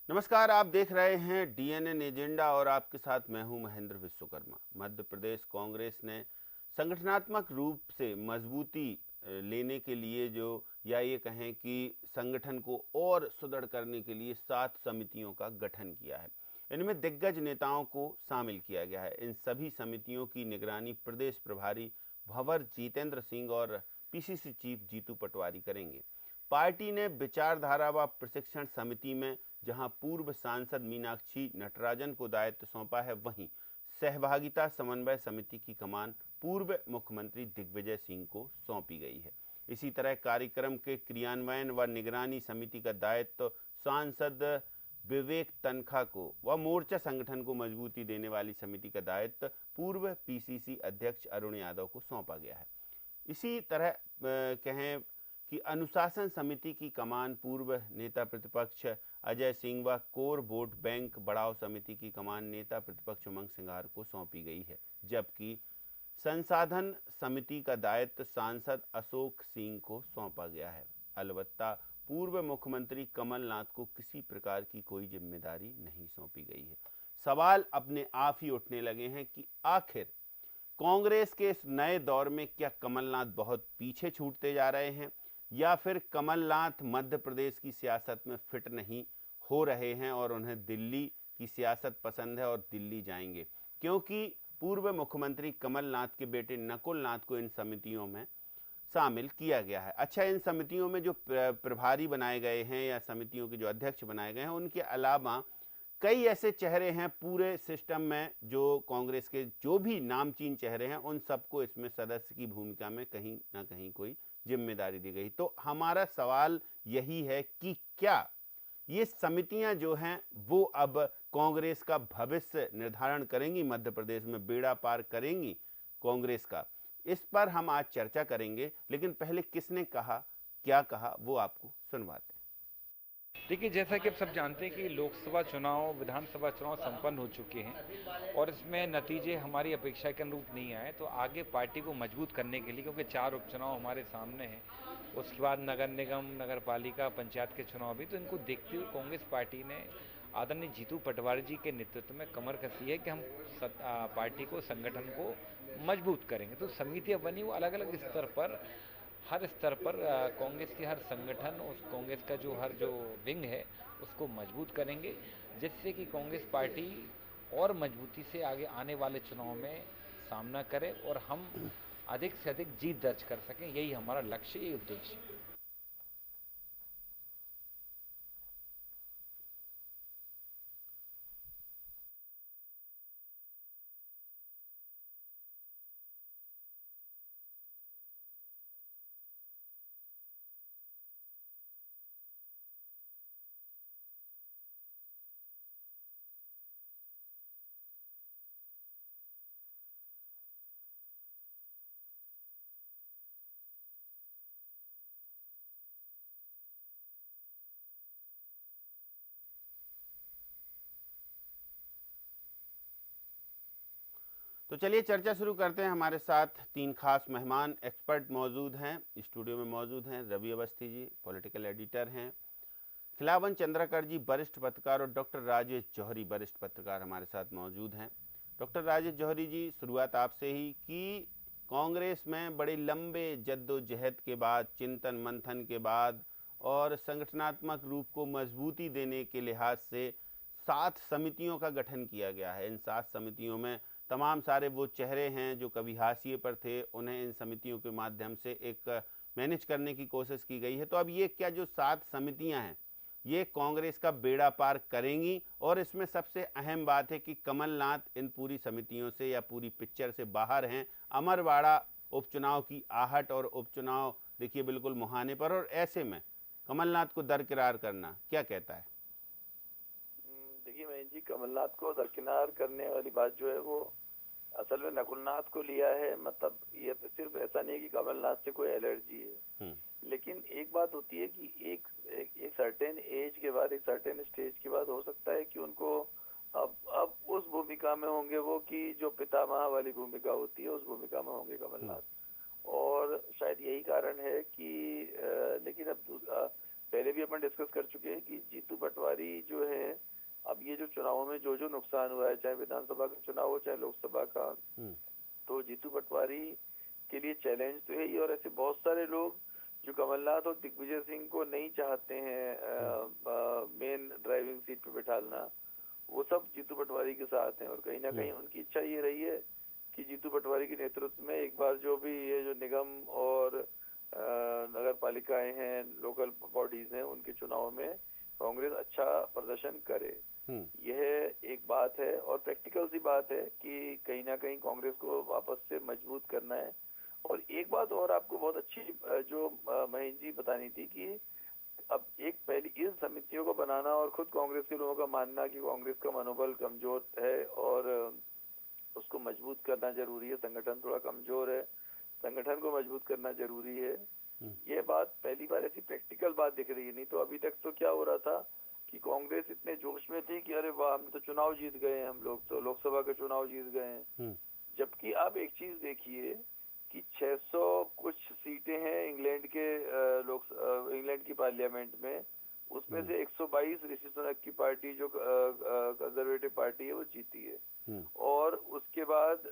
नमस्कार, आप देख रहे हैं डीएनएन एजेंडा और आपके साथ मैं हूं महेंद्र विश्वकर्मा। मध्य प्रदेश कांग्रेस ने संगठनात्मक रूप से मजबूती लेने के लिए जो या ये कहें कि संगठन को और सुदृढ़ करने के लिए 7 समितियों का गठन किया है। इनमें दिग्गज नेताओं को शामिल किया गया है। इन सभी समितियों की निगरानी प्रदेश प्रभारी भंवर जितेंद्र सिंह और पीसीसी चीफ जीतू पटवारी करेंगे। पार्टी ने विचारधारा व प्रशिक्षण समिति में जहां पूर्व सांसद मीनाक्षी नटराजन को दायित्व सौंपा है, वहीं सहभागिता समन्वय समिति की कमान पूर्व मुख्यमंत्री दिग्विजय सिंह को सौंपी गई है। इसी तरह कार्यक्रम के क्रियान्वयन व निगरानी समिति का दायित्व सांसद विवेक तनखा को व मोर्चा संगठन को मजबूती देने वाली समिति का दायित्व पूर्व पीसीसी अध्यक्ष अरुण यादव को सौंपा गया है। इसी तरह कहें कि अनुशासन समिति की कमान पूर्व नेता प्रतिपक्ष अजय सिंह व कोर वोट बैंक बढ़ाव समिति की कमान नेता प्रतिपक्ष उमंग सिंघार को सौंपी गई है, जबकि संसाधन समिति का दायित्व सांसद अशोक सिंह को सौंपा गया है। अलबत्ता पूर्व मुख्यमंत्री कमलनाथ को किसी प्रकार की कोई जिम्मेदारी नहीं सौंपी गई है। सवाल अपने आप ही उठने लगे हैं कि आखिर कांग्रेस के इस नए दौर में क्या कमलनाथ बहुत पीछे छूटते जा रहे हैं, या फिर कमलनाथ मध्य प्रदेश की सियासत में फिट नहीं हो रहे हैं और उन्हें दिल्ली की सियासत पसंद है और दिल्ली जाएंगे, क्योंकि पूर्व मुख्यमंत्री कमलनाथ के बेटे नकुल नाथ को इन समितियों में शामिल किया गया है। अच्छा, इन समितियों में जो प्रभारी बनाए गए हैं या समितियों के जो अध्यक्ष बनाए गए हैं, उनके अलावा कई ऐसे चेहरे हैं पूरे सिस्टम में जो कांग्रेस के जो भी नामचीन चेहरे हैं, उन सबको इसमें सदस्य की भूमिका में कहीं ना कहीं कोई जिम्मेदारी दी गई। तो हमारा सवाल यही है कि क्या ये समितियां जो हैं वो अब कांग्रेस का भविष्य निर्धारण करेंगी, मध्य प्रदेश में बेड़ा पार करेंगी कांग्रेस का? इस पर हम आज चर्चा करेंगे, लेकिन पहले किसने कहा, क्या कहा, वो आपको सुनवाते हैं। देखिए, जैसा कि आप सब जानते हैं कि लोकसभा चुनाव, विधानसभा चुनाव संपन्न हो चुके हैं और इसमें नतीजे हमारी अपेक्षा के अनुरूप नहीं आए। तो आगे पार्टी को मजबूत करने के लिए, क्योंकि 4 उपचुनाव हमारे सामने हैं, उसके बाद नगर निगम, नगर पालिका, पंचायत के चुनाव भी, तो इनको देखते हुए कांग्रेस पार्टी ने आदरणीय जीतू पटवारी जी के नेतृत्व में कमर कसी है कि हम पार्टी को, संगठन को मजबूत करेंगे। तो समितियां बनी, वो अलग अलग स्तर पर, हर स्तर पर कांग्रेस की हर संगठन, उस कांग्रेस का जो विंग है उसको मजबूत करेंगे, जिससे कि कांग्रेस पार्टी और मजबूती से आगे आने वाले चुनाव में सामना करे और हम अधिक से अधिक जीत दर्ज कर सकें। यही हमारा लक्ष्य, यही उद्देश्य है। तो चलिए चर्चा शुरू करते हैं। हमारे साथ 3 खास मेहमान एक्सपर्ट मौजूद हैं, स्टूडियो में मौजूद हैं। रवि अवस्थी जी पॉलिटिकल एडिटर हैं, खिलावन चंद्राकर जी वरिष्ठ पत्रकार, और डॉक्टर राजेश जौहरी वरिष्ठ पत्रकार हमारे साथ मौजूद हैं। डॉक्टर राजेश जौहरी जी, शुरुआत आपसे ही कि कांग्रेस में बड़े लंबे जद्दोजहद के बाद, चिंतन मंथन के बाद और संगठनात्मक रूप को मजबूती देने के लिहाज से 7 समितियों का गठन किया गया है। इन 7 समितियों में तमाम सारे वो चेहरे हैं जो कभी हाशिए पर थे, उन्हें इन समितियों के माध्यम से एक मैनेज करने की कोशिश की गई है। तो अब ये क्या जो 7 समितियां हैं, ये कांग्रेस का बेड़ा पार करेंगी? और इसमें सबसे अहम बात है कि कमलनाथ इन पूरी समितियों से या पूरी पिक्चर से बाहर हैं। अमरवाड़ा उपचुनाव की आहट और उपचुनाव देखिए बिल्कुल मुहाने पर, और ऐसे में कमलनाथ को दरकिरार करना, क्या कहता है? देखिए महेश जी, कमलनाथ को दरकिनार करने वाली बात जो है वो असल में नकुलनाथ को लिया है। मतलब ये तो सिर्फ ऐसा नहीं है कि कमलनाथ से कोई एलर्जी है, लेकिन एक बात होती है कि एक सर्टेन एज के बाद, एक सर्टेन स्टेज के बाद हो सकता है कि उनको अब उस भूमिका में होंगे वो कि जो पितामह वाली भूमिका होती है उस भूमिका में होंगे कमलनाथ। और शायद यही कारण है कि लेकिन अब पहले भी भी अपन डिस्कस कर चुके हैं कि जीतू पटवारी जो है, अब ये जो चुनावों में जो नुकसान हुआ है, चाहे विधानसभा का चुनाव हो चाहे लोकसभा का, तो जीतू पटवारी के लिए चैलेंज तो है ही। और ऐसे बहुत सारे लोग जो कमलनाथ और दिग्विजय सिंह को नहीं चाहते हैं मेन ड्राइविंग सीट पे बिठालना, वो सब जीतू पटवारी के साथ हैं। और कहीं ना कहीं उनकी इच्छा ये रही है कि जीतू पटवारी के नेतृत्व में एक बार जो भी ये जो निगम और नगर पालिकाएं हैं, लोकल बॉडीज हैं, उनके चुनाव में कांग्रेस अच्छा प्रदर्शन करे। यह एक बात है। और प्रैक्टिकल सी बात है कि कहीं ना कहीं कांग्रेस को वापस से मजबूत करना है। और एक बात और आपको बहुत अच्छी जो महेंद्र जी बतानी थी कि अब एक पहली इन समितियों को बनाना और खुद कांग्रेस के लोगों का मानना कि कांग्रेस का मनोबल कमजोर है और उसको मजबूत करना जरूरी है, संगठन थोड़ा कमजोर है, संगठन को मजबूत करना जरूरी है। ये बात पहली बार ऐसी प्रैक्टिकल बात दिख रही है। नहीं तो अभी तक तो क्या हो रहा था कि कांग्रेस इतने जोश में थी कि अरे वाह हम तो चुनाव जीत गए हैं, हम लोग तो लोकसभा के चुनाव जीत गए हैं। जबकि आप एक चीज देखिए कि 600 कुछ सीटें हैं इंग्लैंड की पार्लियामेंट में, उसमें से 122 ऋषि सुनक की पार्टी जो कंजर्वेटिव पार्टी है वो जीती है। और उसके बाद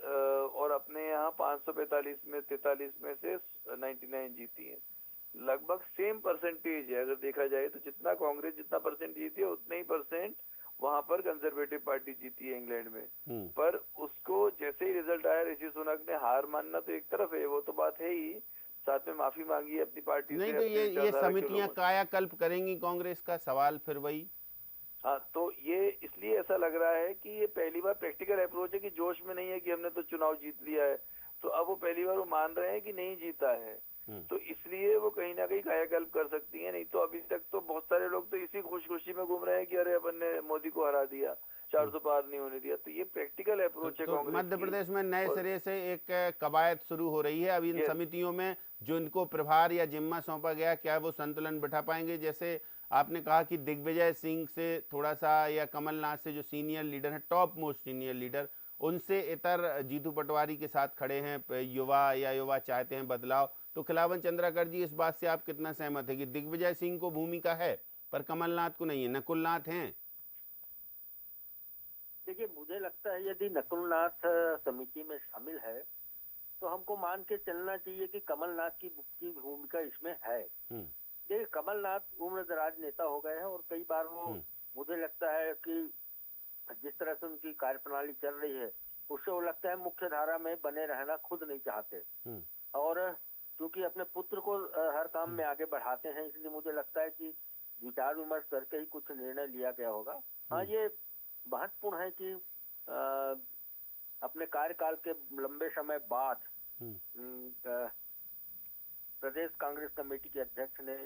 और अपने यहाँ 545 में 43 में से 99 जीती है। लगभग सेम परसेंटेज है। अगर देखा जाए तो जितना कांग्रेस जितना परसेंट जीती है उतने ही परसेंट वहां पर कंजर्वेटिव पार्टी जीती है इंग्लैंड में। पर उसको जैसे ही रिजल्ट आया, ऋषि सुनक ने हार मानना तो एक तरफ है, वो तो बात है ही, साथ में माफी मांगी है अपनी पार्टी नहीं से। तो ये समितियां कायाकल्प करेंगी कांग्रेस का, सवाल फिर वही। हाँ, तो ये इसलिए ऐसा लग रहा है कि ये पहली बार प्रैक्टिकल अप्रोच है कि जोश में नहीं है कि हमने तो चुनाव जीत लिया है, तो अब वो पहली बार वो मान रहे हैं कि नहीं जीता है, तो इसलिए वो कहीं ना कहीं कायाकल्प कर सकती है। नहीं तो अभी तक तो बहुत सारे लोग तो इसी खुशी में घूम रहे हैं कि अरे अपन ने मोदी को हरा दिया, 400 पार नहीं होने दिया। तो ये प्रैक्टिकल अप्रोच है कांग्रेस। मध्य प्रदेश में नए सिरे से एक कवायद शुरू हो रही है। अब इन समितियों में जो इनको प्रभार या जिम्मा सौंपा गया, क्या वो संतुलन बिठा पाएंगे? जैसे आपने कहा कि दिग्विजय सिंह से थोड़ा सा या कमलनाथ से जो सीनियर लीडर है, टॉप मोस्ट सीनियर लीडर, उनसे इतर जीतू पटवारी के साथ खड़े हैं युवा चाहते हैं बदलाव। तो खिलावन चंद्राकर जी, इस बात से आप कितना सहमत है कि दिग्विजय सिंह को भूमिका है पर कमलनाथ को नहीं है, नकुलनाथ हैं? देखिए, मुझे लगता है यदि नकुलनाथ समिति में शामिल है तो हमको मान के चलना चाहिए कि कमलनाथ की भूमिका इसमें है। देखिए, कमलनाथ उम्रदराज नेता हो गए हैं और कई बार वो मुझे लगता है कि जिस तरह से उनकी कार्यप्रणाली चल रही है उससे वो लगता है मुख्य धारा में बने रहना खुद नहीं चाहते। और क्योंकि अपने पुत्र को हर काम में आगे बढ़ाते हैं, इसलिए मुझे लगता है कि विचार विमर्श करके ही कुछ निर्णय लिया गया होगा। हाँ, ये महत्वपूर्ण है कि अपने कार्यकाल के लंबे समय बाद प्रदेश कांग्रेस कमेटी के अध्यक्ष ने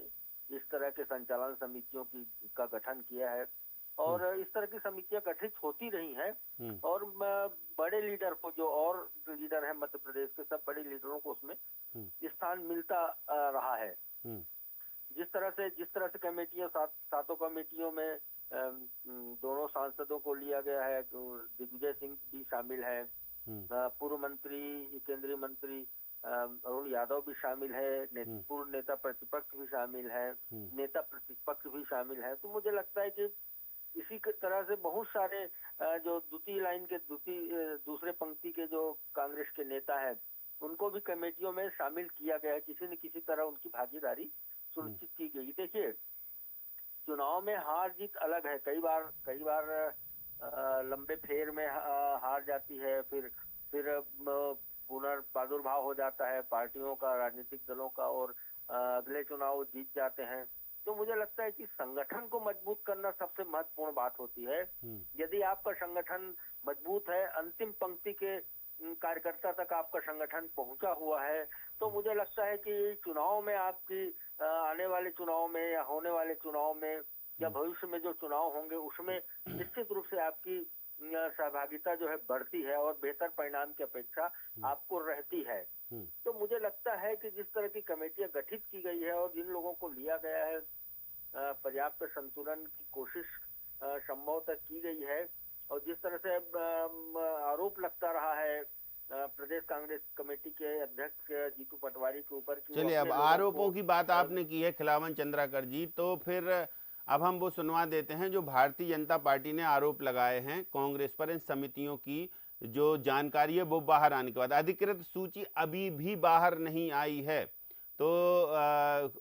इस तरह के संचालन समितियों का गठन किया है और इस तरह की समितियां गठित होती रही हैं और बड़े लीडर को, जो और लीडर है मध्य प्रदेश के, सब बड़े लीडरों को उसमें स्थान मिलता रहा है। जिस तरह से कमेटियों, सातों कमेटियों में दोनों सांसदों को लिया गया है, दिग्विजय सिंह भी शामिल है, पूर्व मंत्री केंद्रीय मंत्री अरुण यादव भी शामिल है, पूर्व नेता प्रतिपक्ष भी शामिल है, नेता प्रतिपक्ष भी शामिल है। तो मुझे लगता है कि इसी तरह से बहुत सारे जो दूसरे पंक्ति के जो कांग्रेस के नेता हैं उनको भी कमेटियों में शामिल किया गया है, किसी न किसी तरह उनकी भागीदारी सुनिश्चित की गई। देखिए, चुनाव में हार जीत अलग है, कई बार लंबे फेर में हार जाती है, फिर पुनर्प्रादुर्भाव हो जाता है पार्टियों का, राजनीतिक दलों का, और अगले चुनाव जीत जाते हैं। तो मुझे लगता है कि संगठन को मजबूत करना सबसे महत्वपूर्ण बात होती है। यदि आपका संगठन मजबूत है, अंतिम पंक्ति के कार्यकर्ता तक आपका संगठन पहुंचा हुआ है, तो मुझे लगता है कि चुनाव में आपकी आने वाले चुनाव में या होने वाले चुनाव में या भविष्य में जो चुनाव होंगे उसमें निश्चित रूप से आपकी सहभागिता जो है बढ़ती है और बेहतर परिणाम की अपेक्षा आपको रहती है। तो मुझे लगता है कि जिस तरह की कमेटियां गठित की गई है और जिन लोगों को लिया गया है, पर्याप्त संतुलन की कोशिश संभवतः की गई है। और जिस तरह से आरोप लगता रहा है प्रदेश कांग्रेस कमेटी के अध्यक्ष जीतू पटवारी के ऊपर कि चलिए, अब आरोपों की बात आपने की है खिलावन चंद्राकर जी, तो फिर अब हम वो सुनवा देते हैं जो भारतीय जनता पार्टी ने आरोप लगाए हैं कांग्रेस पर इन समितियों की जो जानकारी है वो बाहर आने के बाद। अधिकृत सूची अभी भी बाहर नहीं आई है, तो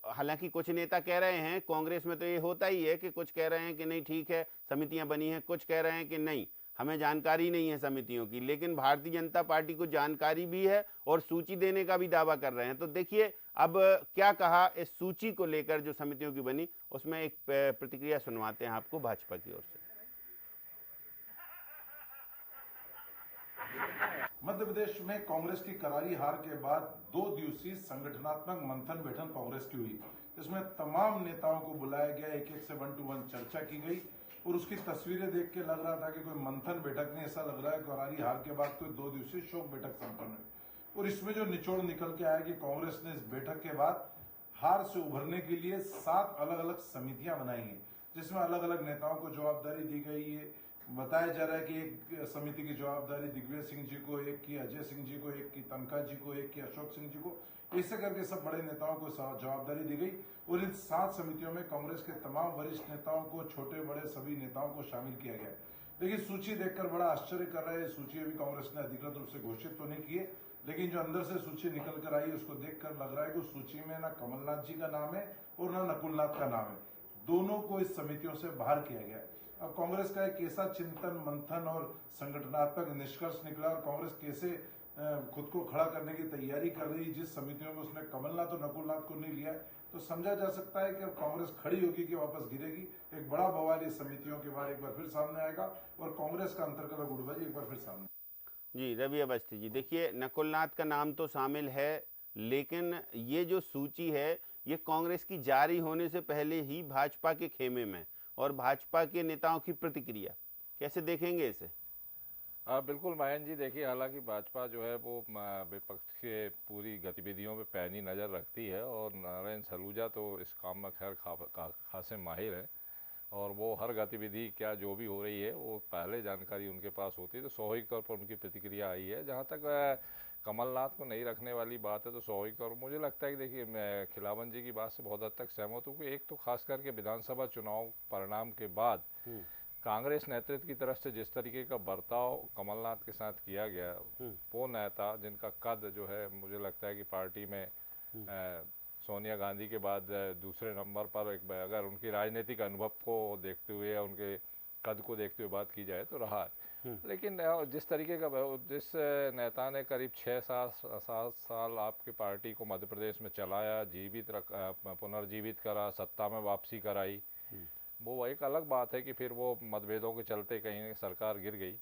हालांकि कुछ नेता कह रहे हैं, कांग्रेस में तो ये होता ही है कि कुछ कह रहे हैं कि नहीं ठीक है समितियां बनी हैं, कुछ कह रहे हैं कि नहीं हमें जानकारी नहीं है समितियों की, लेकिन भारतीय जनता पार्टी को जानकारी भी है और सूची देने का भी दावा कर रहे हैं। तो देखिए अब क्या कहा इस सूची को लेकर जो समितियों की बनी, उसमें एक प्रतिक्रिया सुनवाते हैं आपको भाजपा की ओर से। मध्य प्रदेश में कांग्रेस की करारी हार के बाद 2 दिवसीय संगठनात्मक मंथन बैठक कांग्रेस की हुई, जिसमें तमाम नेताओं को बुलाया गया, एक एक से 1 to 1 चर्चा की गई और उसकी तस्वीरें देख के लग रहा था कि कोई मंथन बैठक नहीं, ऐसा लग रहा है करारी हार के बाद कोई 2 दिवसीय शोक बैठक संपन्न हुई। और इसमें जो निचोड़ निकल के आया कि कांग्रेस ने इस बैठक के बाद हार से उभरने के लिए 7 अलग अलग समितियां बनाई हैं, जिसमें अलग अलग नेताओं को जवाबदारी दी गई है। बताया जा रहा है कि एक समिति की जवाबदारी दिग्विजय सिंह जी को, एक की अजय सिंह जी को, एक की तनखा जी को, एक की अशोक सिंह जी को, ऐसे करके सब बड़े नेताओं को जवाबदारी दी गई। और इन 7 समितियों में कांग्रेस के तमाम वरिष्ठ नेताओं को, छोटे बड़े सभी नेताओं को शामिल किया गया। लेकिन सूची देखकर बड़ा आश्चर्य कर रहा है, सूची अभी कांग्रेस ने अधिकृत रूप से घोषित तो नहीं की है, लेकिन जो अंदर से सूची निकल कर आई उसको देखकर लग रहा है कि उस सूची में ना कमलनाथ जी का नाम है और ना नकुलनाथ का नाम है, दोनों को इस समितियों से बाहर किया गया है। अब कांग्रेस का एक ऐसा चिंतन मंथन और संगठनात्मक निष्कर्ष निकला और कांग्रेस कैसे खुद को खड़ा करने की तैयारी कर रही है, जिस समितियों में उसने कमलनाथ और नकुलनाथ को नहीं लिया है, तो समझा जा सकता है कि अब कांग्रेस खड़ी होगी कि वापस गिरेगी। एक बड़ा बवाल इस समितियों के बारे एक बार फिर सामने आएगा और कांग्रेस का अंतर्गत गुटबाजी एक बार फिर सामने। जी रवि अवस्थी जी, देखिए नकुलनाथ का नाम तो शामिल है, लेकिन ये जो सूची है ये कांग्रेस की जारी होने से पहले ही भाजपा के खेमे में, और भाजपा के नेताओं की प्रतिक्रिया कैसे देखेंगे इसे? बिल्कुल मयंक जी, देखिए हालांकि भाजपा जो है वो विपक्ष के पूरी गतिविधियों पे पैनी नज़र रखती है और नारायण सलूजा तो इस काम में खैर खासे माहिर है और वो हर गतिविधि क्या जो भी हो रही है वो पहले जानकारी उनके पास होती है, तो स्वाभाविक तौर पर उनकी प्रतिक्रिया आई है। जहाँ तक कमलनाथ को नहीं रखने वाली बात है तो स्वाभाविक तौर पर मुझे लगता है कि देखिए मैं खिलावन जी की बात से बहुत हद तक सहमत हूँ कि एक तो खास करके विधानसभा चुनाव परिणाम के बाद कांग्रेस नेतृत्व की तरफ से जिस तरीके का बर्ताव कमलनाथ के साथ किया गया, वो नेता जिनका कद जो है मुझे लगता है कि पार्टी में सोनिया गांधी के बाद दूसरे नंबर पर, एक अगर उनकी राजनीतिक अनुभव को देखते हुए या उनके कद को देखते हुए बात की जाए तो रहा है। लेकिन जिस तरीके का जिस नेता ने करीब 6-7 साल आपकी पार्टी को मध्य प्रदेश में चलाया, पुनर्जीवित करा, सत्ता में वापसी कराई, वो एक अलग बात है कि फिर वो मतभेदों के चलते कहीं सरकार गिर गई।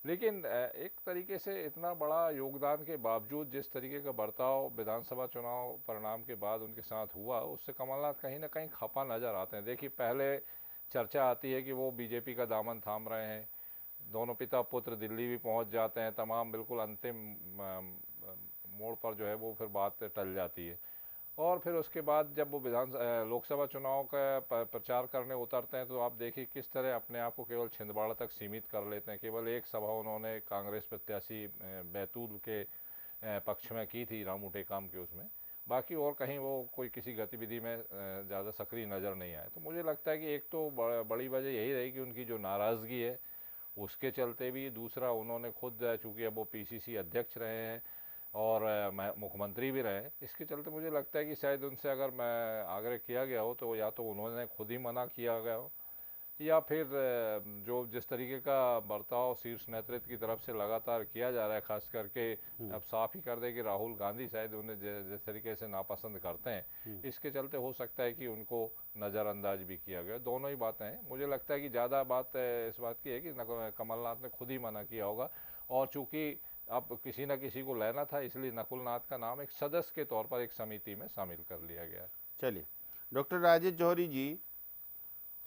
लेकिन एक तरीके से इतना बड़ा योगदान के बावजूद जिस तरीके का बर्ताव विधानसभा चुनाव परिणाम के बाद उनके साथ हुआ, उससे कमलनाथ कहीं ना कहीं खपा नजर आते हैं। देखिए पहले चर्चा आती है कि वो बीजेपी का दामन थाम रहे हैं, दोनों पिता पुत्र दिल्ली भी पहुंच जाते हैं, तमाम बिल्कुल अंतिम मोड़ पर जो है वो फिर बात टल जाती है। और फिर उसके बाद जब वो लोकसभा चुनाव का प्रचार करने उतरते हैं तो आप देखिए किस तरह अपने आप को केवल छिंदवाड़ा तक सीमित कर लेते हैं। केवल एक सभा उन्होंने कांग्रेस प्रत्याशी बैतूल के पक्ष में की थी, रामू टेकाम के, उसमें बाकी और कहीं वो कोई किसी गतिविधि में ज़्यादा सक्रिय नज़र नहीं आए। तो मुझे लगता है कि एक तो बड़ी वजह यही रही कि उनकी जो नाराज़गी है उसके चलते भी, दूसरा उन्होंने खुद चूँकि अब वो पीसीसी अध्यक्ष रहे हैं और मुख्यमंत्री भी रहे, इसके चलते मुझे लगता है कि शायद उनसे अगर मैं आग्रह किया गया हो तो या तो उन्होंने खुद ही मना किया गया हो, या फिर जो जिस तरीके का बर्ताव शीर्ष नेतृत्व की तरफ से लगातार किया जा रहा है, खास करके अब साफ ही कर दे कि राहुल गांधी शायद उन्हें जिस तरीके से नापसंद करते हैं, इसके चलते हो सकता है कि उनको नज़रअंदाज भी किया गया। दोनों ही बातें हैं। मुझे लगता है कि ज़्यादा बात इस बात की है कि कमलनाथ ने खुद ही मना किया होगा, और चूँकि अब किसी न किसी को लेना था इसलिए नकुलनाथ का नाम एक सदस्य के तौर पर एक समिति में शामिल कर लिया गया। चलिए डॉक्टर राजेश जौहरी जी,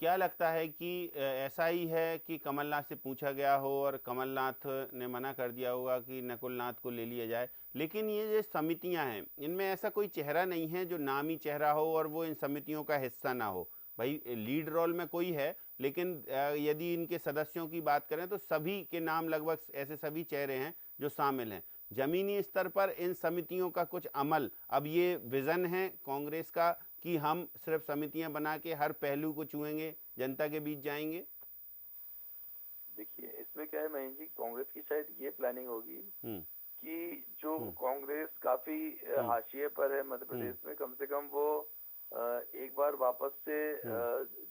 क्या लगता है कि ऐसा ही है कि कमलनाथ से पूछा गया हो और कमलनाथ ने मना कर दिया होगा कि नकुलनाथ को ले लिया जाए, लेकिन ये जो समितियां हैं इनमें ऐसा कोई चेहरा नहीं है जो नामी चेहरा हो और वो इन समितियों का हिस्सा ना हो? भाई लीड रोल में कोई है, लेकिन यदि इनके सदस्यों की बात करें तो सभी के नाम लगभग ऐसे सभी चेहरे हैं जो शामिल हैं। जमीनी स्तर पर इन समितियों का कुछ अमल, अब ये विजन है कांग्रेस का कि हम सिर्फ समितियां बना के हर पहलू को छुएंगे, जनता के बीच जाएंगे? देखिए इसमें क्या है महेंद्र जी, कांग्रेस की शायद ये प्लानिंग होगी कि जो कांग्रेस काफी हाशिए पर है मध्य प्रदेश में, कम से कम वो एक बार वापस से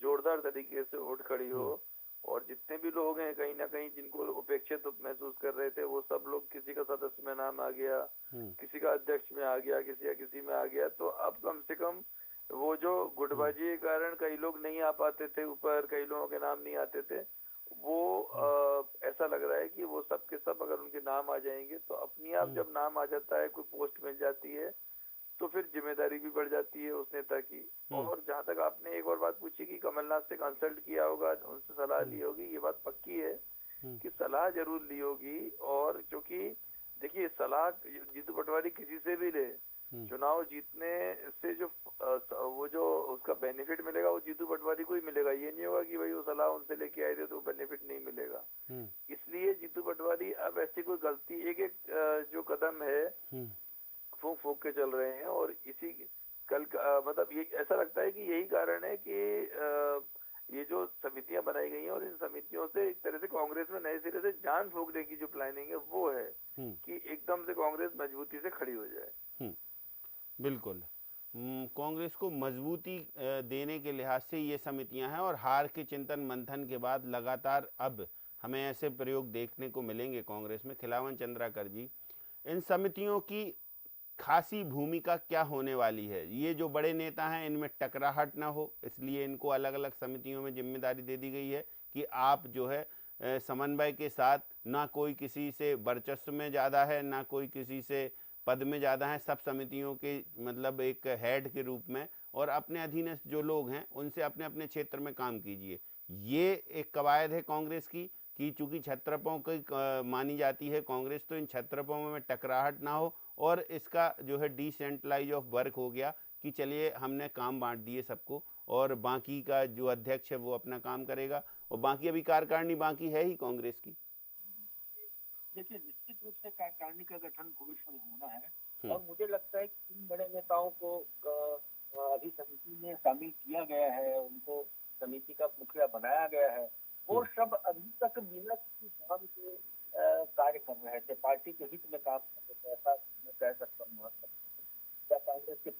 जोरदार तरीके से उठ खड़ी हो, और जितने भी लोग हैं कहीं ना कहीं जिनको उपेक्षित महसूस कर रहे थे, वो सब लोग, किसी का सदस्य में नाम आ गया, किसी का अध्यक्ष में आ गया, किसी में आ गया, तो अब कम से कम वो जो गुटबाजी के कारण कई लोग नहीं आ पाते थे ऊपर, कई लोगों के नाम नहीं आते थे, वो ऐसा लग रहा है कि वो सब के सब अगर उनके नाम आ जाएंगे तो अपनी आप जब नाम आ जाता है, कोई पोस्ट मिल जाती है, तो फिर जिम्मेदारी भी बढ़ जाती है उस नेता की। और जहां तक आपने एक और बात पूछी कि कमलनाथ से कंसल्ट किया होगा, उनसे सलाह ली होगी, ये बात पक्की है कि सलाह जरूर ली होगी। और क्योंकि देखिए सलाह जीतू पटवारी किसी से भी ले, चुनाव जीतने से जो वो जो उसका बेनिफिट मिलेगा वो जीतू पटवारी को ही मिलेगा। ये नहीं होगा कि भाई वो सलाह उनसे लेके आए थे तो बेनिफिट नहीं मिलेगा। इसलिए जीतू पटवारी अब ऐसी कोई गलती, एक एक जो कदम है फूंक फूंक के चल रहे हैं, और इसी कल मतलब ये ऐसा लगता है कि यही कारण है कि ये जो समितियां बनाई गई हैं, और इन समितियों से एक तरह से कांग्रेस में नए सिरे से जान फूंकने की जो प्लानिंग है वो है कि एकदम से कांग्रेस मजबूती से खड़ी हो जाए। बिल्कुल, कांग्रेस को मजबूती देने के लिहाज से ये समितियां हैं, और हार के चिंतन मंथन के बाद लगातार अब हमें ऐसे प्रयोग देखने को मिलेंगे कांग्रेस में। खिलावन चंद्राकर जी, इन समितियों की खासी भूमिका क्या होने वाली है? ये जो बड़े नेता हैं इनमें टकराहट ना हो, इसलिए इनको अलग अलग समितियों में जिम्मेदारी दे दी गई है कि आप जो है समन्वय के साथ, ना कोई किसी से वर्चस्व में ज़्यादा है, ना कोई किसी से पद में ज़्यादा है, सब समितियों के मतलब एक हेड के रूप में, और अपने अधीनस्थ जो लोग हैं उनसे अपने अपने क्षेत्र में काम कीजिए। ये एक कवायद है कांग्रेस की कि चूंकि छत्रपों की मानी जाती है कांग्रेस, तो इन छत्रपों में टकराहट ना हो, और इसका जो है डिसेंट्रलाइज ऑफ वर्क हो गया कि चलिए हमने काम बांट दिए सबको, और बाकी का जो अध्यक्ष है वो अपना काम करेगा, और बाकी अभी कार्यकारिणी बाकी है ही कांग्रेस की। देखिए निश्चित रूप से कार्यकारिणी का गठन भविष्य में होना है, और मुझे लगता है कि इन बड़े नेताओं को अभी समिति में शामिल किया गया है, उनको समिति का मुखिया बनाया गया है, और सब अभी तक बिना किसी काम के कार्य कर रहे थे, पार्टी के हित में काम कर रहे थे, ऐसा मैं कह सकता हूँ। या कांग्रेस के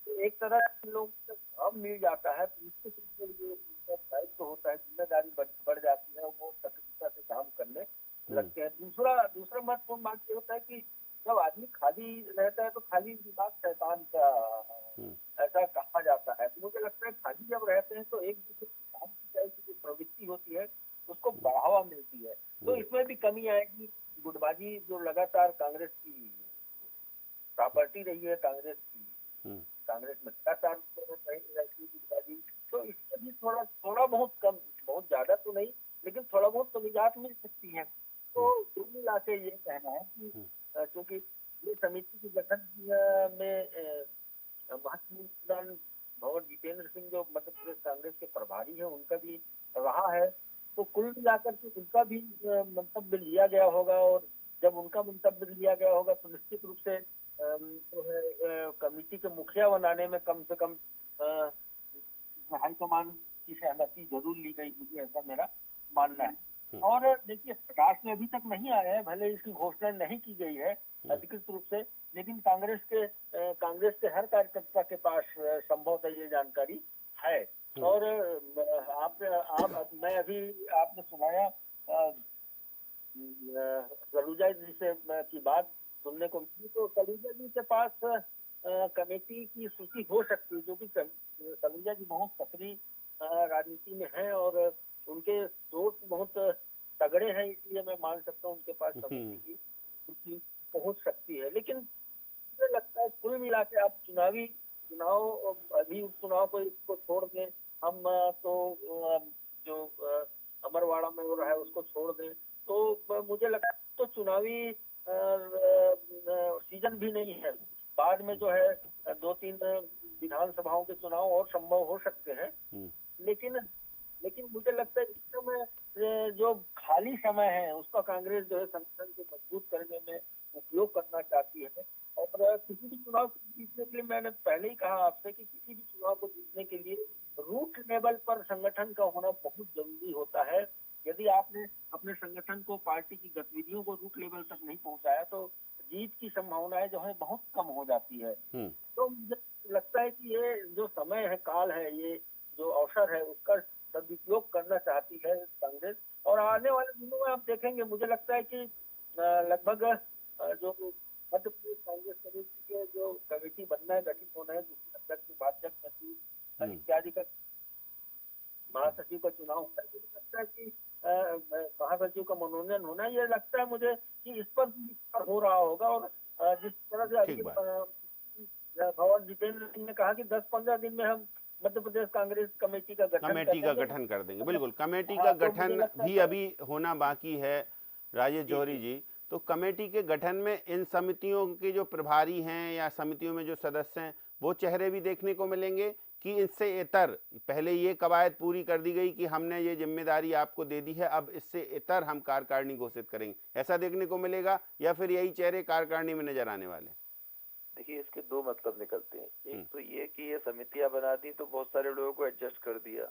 तो एक तरह से लोग जब काम मिल जाता है तो निश्चित रूप से जो उनका दायित्व होता है, जिम्मेदारी बढ़ जाती है, वो सक्रियता से काम करने लगते हैं। दूसरा महत्वपूर्ण बात ये होता है कि जब आदमी खाली रहता है तो खाली दिमाग शैतान का, ऐसा कहा जाता है। तो मुझे लगता है खाली जब रहते हैं तो एक दूसरे काम की जो प्रवृत्ति होती है उसको बढ़ावा मिलती है। तो इसमें भी कमी आएगी। गुटबाजी जो लगातार कांग्रेस की प्रॉपर्टी रही है, कांग्रेस में लगातार गुटबाजी, तो इससे भी थोड़ा बहुत कम, बहुत ज्यादा तो नहीं, लेकिन थोड़ा बहुत तो निजात मिल सकती है। तो कुल मिला के ये कहना है कि क्योंकि ये समिति के गठन में महत्वपूर्ण भंवर जितेंद्र सिंह जो मध्य प्रदेश कांग्रेस के प्रभारी है उनका भी रहा है, तो कुल मिलाकर के उनका भी मंतव्य लिया गया होगा, और जब उनका मंतव्य लिया गया होगा तो निश्चित रूप से जो है कमेटी के मुखिया बनाने में कम से कम हाईकमान की सहमति जरूर ली गई होगी, ऐसा मेरा मानना है। और देखिए प्रकाश में अभी तक नहीं आया है, भले इसकी घोषणा नहीं की गई है अधिकृत रूप से, लेकिन कांग्रेस के हर कार्यकर्ता के पास संभवतः ये जानकारी है। और मैं अभी आपने सुनाया सलूजा जी से की बात सुनने को मिली, तो सलूजा जी के पास कमेटी की सूची हो सकती है, जो कि सलूजा जी बहुत सक्रिय राजनीति में है और उनके सोच बहुत तगड़े हैं, इसलिए मैं मान सकता हूँ उनके पास कमेटी की सूची पहुंच सकती है। लेकिन मुझे लगता है कुल मिला के आप चुनाव अभी उपचुनाव को इसको छोड़ दें, हम तो जो अमरवाड़ा में हो रहा है उसको छोड़ दें, तो मुझे लगता है तो चुनावी सीजन भी नहीं है। बाद में जो है 2-3 विधानसभाओं के चुनाव और संभव हो सकते हैं, लेकिन लेकिन मुझे लगता है इस समय जो खाली समय है उसका कांग्रेस जो है संगठन को मजबूत करने में उपयोग करना चाहती है। और किसी भी चुनाव को जीतने के लिए मैंने पहले ही कहा आपसे कि किसी भी चुनाव को जीतने के लिए रूट लेवल पर संगठन का होना बहुत जरूरी होता है। यदि आपने अपने संगठन को, पार्टी की गतिविधियों को रूट लेवल तक नहीं पहुंचाया तो जीत की संभावनाएं जो है बहुत कम हो जाती है। तो मुझे लगता है कि ये जो समय है, काल है, ये जो अवसर है उसका सदुपयोग करना चाहती है कांग्रेस। और आने वाले दिनों में आप देखेंगे, मुझे लगता है कि लगभग जो मध्य प्रदेश कांग्रेस कमेटी के जो कमेटी बनना है, गठित होना है, जिसमें अध्यक्ष, उपाध्यक्ष, सचिव इत्यादि का, महासचिव का चुनाव होता है, मुझे लगता है कि महासचिव का मनोनयन होना है, ये लगता है मुझे कि इस पर हो रहा होगा। और जिस तरह से अभी भगवान जितेंद्र सिंह ने कहा कि 10-15 दिन में हम मध्य प्रदेश कांग्रेस कमेटी का गठन कर देंगे। बिल्कुल, कमेटी का गठन भी अभी होना बाकी है राजेश जौहरी जी। तो कमेटी के गठन में इन समितियों के जो प्रभारी हैं या समितियों में जो सदस्य हैं वो चेहरे भी देखने को मिलेंगे कि इससे इतर पहले ये कवायद पूरी कर दी गई कि हमने ये जिम्मेदारी आपको दे दी है, अब इससे इतर हम कार्यकारिणी घोषित करेंगे, ऐसा देखने को मिलेगा या फिर यही चेहरे कार्यकारिणी में नजर आने वाले? देखिए, इसके दो मतलब निकलते हैं। एक तो ये कि ये समितियां बना दी तो बहुत सारे लोगों को एडजस्ट कर दिया,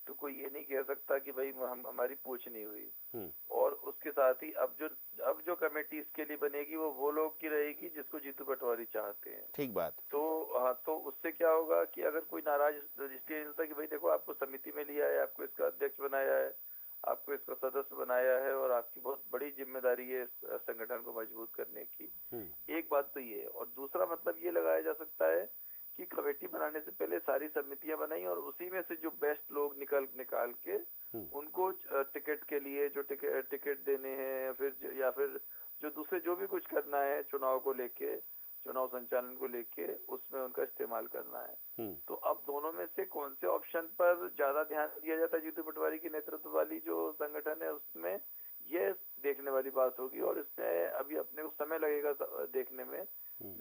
तो कोई ये नहीं कह सकता कि भाई हमारी पूछ नहीं हुई। और उसके साथ ही अब जो कमेटी इसके लिए बनेगी वो लोग की रहेगी जिसको जीतू पटवारी चाहते हैं। ठीक बात। तो हाँ, तो उससे क्या होगा कि अगर कोई नाराज इसलिए नहीं होता कि भाई देखो आपको समिति में लिया है, आपको इसका अध्यक्ष बनाया है, आपको इसका सदस्य बनाया है और आपकी बहुत बड़ी जिम्मेदारी है इस संगठन को मजबूत करने की। एक बात तो ये, और दूसरा मतलब ये लगाया जा सकता है कि कमेटी बनाने से पहले सारी समितियां बनाई और उसी में से जो बेस्ट लोग निकाल के उनको टिकट के लिए जो टिकट देने हैं या फिर जो दूसरे जो भी कुछ करना है चुनाव को लेके, चुनाव संचालन को लेके, उसमें उनका इस्तेमाल करना है। तो अब दोनों में से कौन से ऑप्शन पर ज्यादा ध्यान दिया जाता है जीतू पटवारी की नेतृत्व वाली जो संगठन है उसमें, ये देखने वाली बात होगी और इसमें अभी अपने को समय लगेगा देखने में।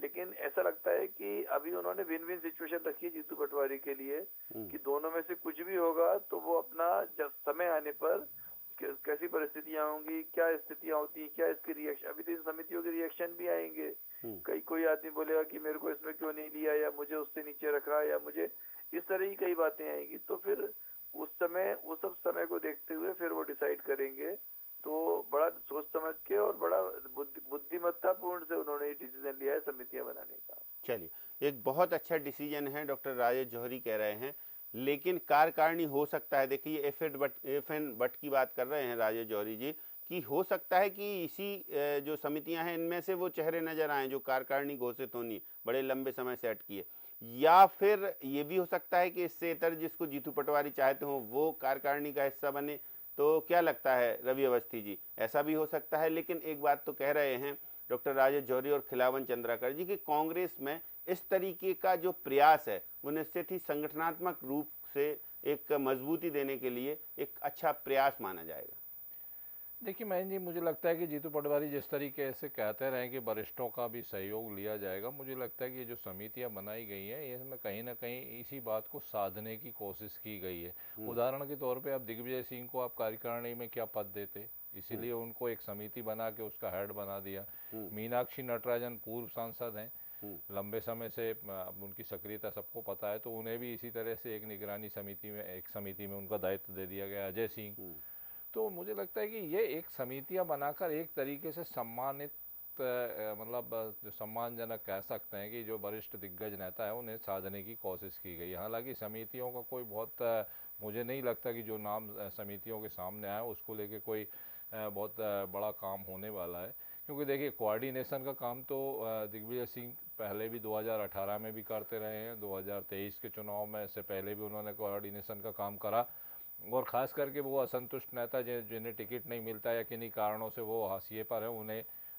लेकिन ऐसा लगता है कि अभी उन्होंने विन विन सिचुएशन रखी है जीतू पटवारी के लिए कि दोनों में से कुछ भी होगा तो वो अपना जब समय आने पर कैसी परिस्थितियां होंगी, क्या स्थितियां होती है, क्या इसके रिएक्शन, अभी तो इन समितियों के रिएक्शन भी आएंगे। कोई आदमी बोलेगा कि मेरे को इसमें क्यों नहीं लिया, या मुझे उससे नीचे रखा, या मुझे इस तरह की कई बातें आएंगी। तो फिर उस सब समय को देखते हुए फिर वो डिसाइड करेंगे। तो बड़ा सोच समझ के और बड़ा बुद्धिमत्तापूर्ण से उन्होंने डिसीजन लिया है समितियां बनाने का। चलिए, एक बहुत अच्छा डिसीजन है, डॉक्टर राजेश जौहरी कह रहे हैं, लेकिन कार्यकारिणी हो सकता है, देखिए एफ एन भट्ट की बात कर रहे हैं राजेश जौहरी जी, कि हो सकता है कि इसी जो समितियां हैं इनमें से वो चेहरे नजर आए जो कार्यकारिणी घोषित होनी बड़े लंबे समय से अटकी है, या फिर ये भी हो सकता है कि इससे इतर जिसको जीतू पटवारी चाहते हो वो कार्यकारिणी का हिस्सा बने। तो क्या लगता है रवि अवस्थी जी, ऐसा भी हो सकता है? लेकिन एक बात तो कह रहे हैं डॉक्टर राजेश जौहरी और खिलावन चंद्राकर जी कि कांग्रेस में इस तरीके का जो प्रयास है वो निश्चित ही संगठनात्मक रूप से एक मजबूती देने के लिए एक अच्छा प्रयास माना जाएगा। देखिए महेंद्र जी, मुझे लगता है कि जीतू पटवारी जिस तरीके से कहते रहे कि वरिष्ठों का भी सहयोग लिया जाएगा, मुझे लगता है कि ये जो समितियां बनाई गई हैं इसमें कहीं ना कहीं इसी बात को साधने की कोशिश की गई है। उदाहरण के तौर पे आप दिग्विजय सिंह को आप कार्यकारिणी में क्या पद देते, इसीलिए उनको एक समिति बना के उसका हेड बना दिया। मीनाक्षी नटराजन पूर्व सांसद हैं, लंबे समय से उनकी सक्रियता सबको पता है, तो उन्हें भी इसी तरह से एक निगरानी समिति में उनका दायित्व दे दिया गया। अजय सिंह, तो मुझे लगता है कि ये एक समितियां बनाकर एक तरीके से सम्मानित मतलब जो सम्मानजनक कह सकते हैं कि जो वरिष्ठ दिग्गज नेता है उन्हें साधने की कोशिश की गई। हालांकि समितियों का कोई बहुत मुझे नहीं लगता कि जो नाम समितियों के सामने आया उसको लेके कोई बहुत बड़ा काम होने वाला है, क्योंकि देखिए कोऑर्डिनेशन का काम तो दिग्विजय सिंह पहले भी 2018 में भी करते रहे हैं, 2023 के चुनाव में से पहले भी उन्होंने कोऑर्डिनेशन का काम करा। और ख़ास करके वो असंतुष्ट नेता जिन्हें टिकट नहीं मिलता या किन्हीं कारणों से वो हाशिए पर है,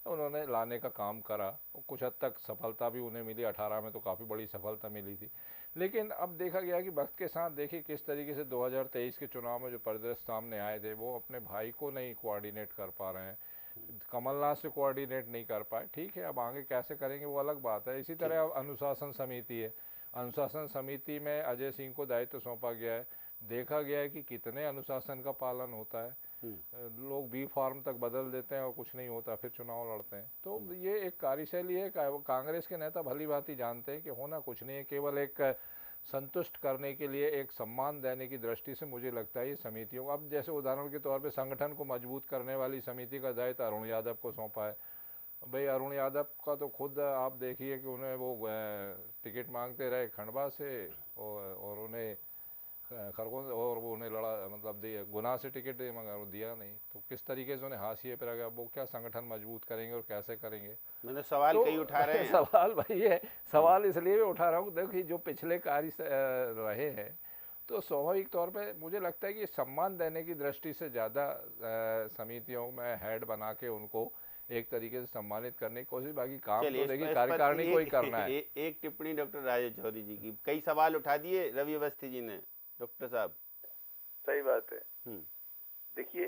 उन्होंने लाने का काम करा। कुछ हद तक सफलता भी उन्हें मिली, 18 में तो काफ़ी बड़ी सफलता मिली थी। लेकिन अब देखा गया कि वक्त के साथ देखिए किस तरीके से 2023 के चुनाव में जो परिदृश्य सामने आए थे वो अपने भाई को नहीं कोऑर्डिनेट कर पा रहे हैं, कमलनाथ से कोऑर्डिनेट नहीं कर पाए। ठीक है, अब आगे कैसे करेंगे वो अलग बात है। इसी तरह अब अनुशासन समिति है, अनुशासन समिति में अजय सिंह को दायित्व सौंपा गया है, देखा गया है कि कितने अनुशासन का पालन होता है। लोग बी फार्म तक बदल देते हैं और कुछ नहीं होता, फिर चुनाव लड़ते हैं। तो ये एक कार्यशैली है। कांग्रेस के नेता भली भांति जानते हैं कि होना कुछ नहीं है, केवल एक संतुष्ट करने के लिए, एक सम्मान देने की दृष्टि से मुझे लगता है ये समितियों, अब जैसे उदाहरण के तौर पे संगठन को मजबूत करने वाली समिति का दायित्व अरुण यादव को सौंपा है। भाई अरुण यादव का तो खुद आप देखिए कि उन्हें वो टिकट मांगते रहे खंडवा से, और उन्हें खरगोन, और वो उन्हें लड़ा, मतलब गुनाह से टिकट मगर दिया नहीं। तो किस तरीके से उन्हें हाशिए पर आ गया, वो क्या संगठन मजबूत करेंगे और कैसे करेंगे? मैंने सवाल तो कई उठा रहे हैं। सवाल भाई है, सवाल इसलिए भी उठा रहा हूँ, देखिए जो पिछले कार्य रहे हैं, तो स्वाभाविक तौर पे मुझे लगता है कि सम्मान देने की दृष्टि से ज़्यादा समितियों में हेड बना के उनको एक तरीके से सम्मानित करने की कोशिश, बाकी काम तो देखिए कार्यकारिणी को ही करना है। एक टिप्पणी डॉक्टर राजेश जौहरी जी की, कई सवाल उठा दिए रवि अवस्थी जी ने। डॉक्टर साहब, सही बात है। देखिए,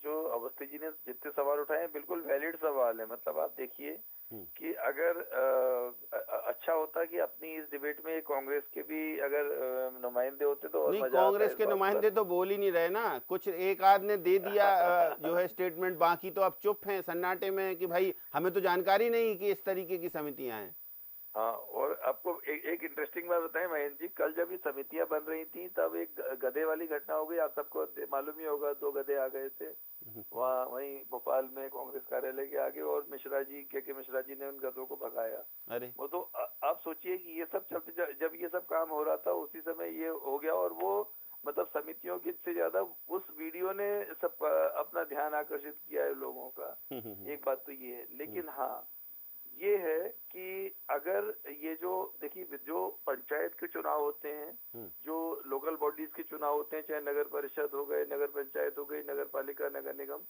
जो अवस्थी जी ने जितने सवाल उठाए हैं बिल्कुल वैलिड सवाल है। मतलब आप देखिए कि अगर अच्छा होता कि अपनी इस डिबेट में कांग्रेस के भी अगर नुमाइंदे होते तो और नहीं, मजा आता। कांग्रेस के नुमाइंदे तो बोल ही नहीं रहे ना, कुछ एक आध ने दे दिया जो है स्टेटमेंट, बाकी तो अब चुप हैं, सन्नाटे में कि भाई हमें तो जानकारी नहीं कि इस तरीके की समितियां हैं। हाँ, और आपको एक इंटरेस्टिंग बात बताएं महेंद्र जी, कल जब ये समितियां बन रही थी तब एक गधे वाली घटना हो गई। आप सबको मालूम ही होगा, 2 गधे आ गए थे वहीं भोपाल में कांग्रेस कार्यालय के आगे, और मिश्रा जी के मिश्रा जी ने उन गधों को भगाया। अरे वो तो आप सोचिए कि ये सब चलते, जब ये सब काम हो रहा था उसी समय ये हो गया। और वो मतलब समितियों की से ज्यादा उस वीडियो ने सब अपना ध्यान आकर्षित किया है लोगों का। एक बात तो ये है। लेकिन हाँ, ये है कि अगर ये जो देखिए जो पंचायत के चुनाव होते हैं, जो लोकल बॉडीज के चुनाव होते हैं, चाहे नगर परिषद हो गए, नगर पंचायत हो गई, नगर पालिका, नगर निगम,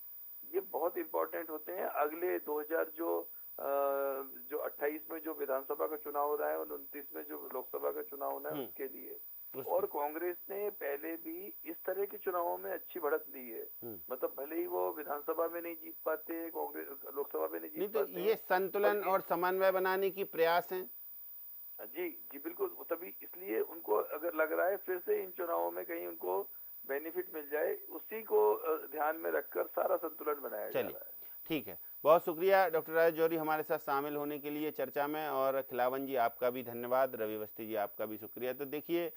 ये बहुत इंपॉर्टेंट होते हैं अगले 2000 जो 28 में जो विधानसभा का चुनाव हो रहा है और 29 में जो लोकसभा का चुनाव होना है उसके लिए। और कांग्रेस ने पहले भी इस तरह के चुनावों में अच्छी बढ़त ली है। मतलब भले ही वो विधानसभा में नहीं जीत पाते, कांग्रेस लोकसभा में नहीं जीत पाते, तो ये संतुलन और समन्वय बनाने की प्रयास है। जी जी बिल्कुल। तभी इसलिए उनको अगर लग रहा है फिर से इन चुनावों में कहीं उनको बेनिफिट मिल जाए, उसी को ध्यान में रखकर सारा संतुलन बनाया जा रहा है। ठीक है, बहुत शुक्रिया डॉक्टर राजेश जौहरी हमारे साथ शामिल होने के लिए चर्चा में, और खिलावन जी आपका भी धन्यवाद, रवि अवस्थी जी आपका भी शुक्रिया। तो देखिए,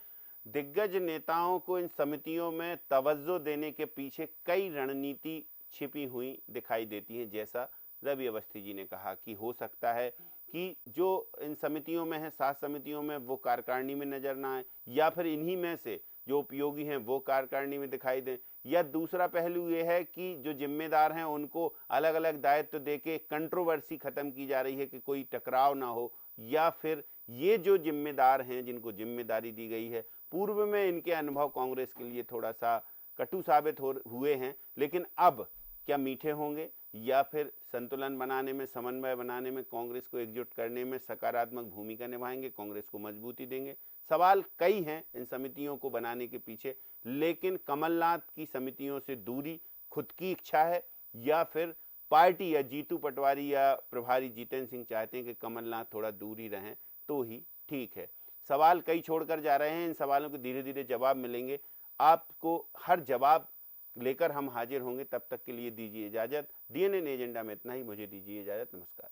दिग्गज नेताओं को इन समितियों में तवज्जो देने के पीछे कई रणनीति छिपी हुई दिखाई देती हैं। जैसा रवि अवस्थी जी ने कहा कि हो सकता है कि जो इन समितियों में है, 7 समितियों में, वो कार्यकारिणी में नजर ना आए, या फिर इन्हीं में से जो उपयोगी हैं वो कार्यकारिणी में दिखाई दें, या दूसरा पहलू ये है कि जो जिम्मेदार हैं उनको अलग अलग दायित्व देके कंट्रोवर्सी खत्म की जा रही है कि कोई टकराव ना हो, या फिर ये जो जिम्मेदार हैं जिनको जिम्मेदारी दी गई है, पूर्व में इनके अनुभव कांग्रेस के लिए थोड़ा सा कटु साबित हुए हैं, लेकिन अब क्या मीठे होंगे, या फिर संतुलन बनाने में, समन्वय बनाने में, कांग्रेस को एकजुट करने में सकारात्मक भूमिका निभाएंगे, कांग्रेस को मजबूती देंगे। सवाल कई हैं इन समितियों को बनाने के पीछे, लेकिन कमलनाथ की समितियों से दूरी खुद की इच्छा है, या फिर पार्टी या जीतू पटवारी या प्रभारी जितेंद्र सिंह चाहते हैं कि कमलनाथ थोड़ा दूर ही रहें तो ही ठीक है। सवाल कई छोड़कर जा रहे हैं, इन सवालों के धीरे धीरे जवाब मिलेंगे। आपको हर जवाब लेकर हम हाजिर होंगे, तब तक के लिए दीजिए इजाजत। डीएनए एजेंडा में इतना ही, मुझे दीजिए इजाजत। नमस्कार।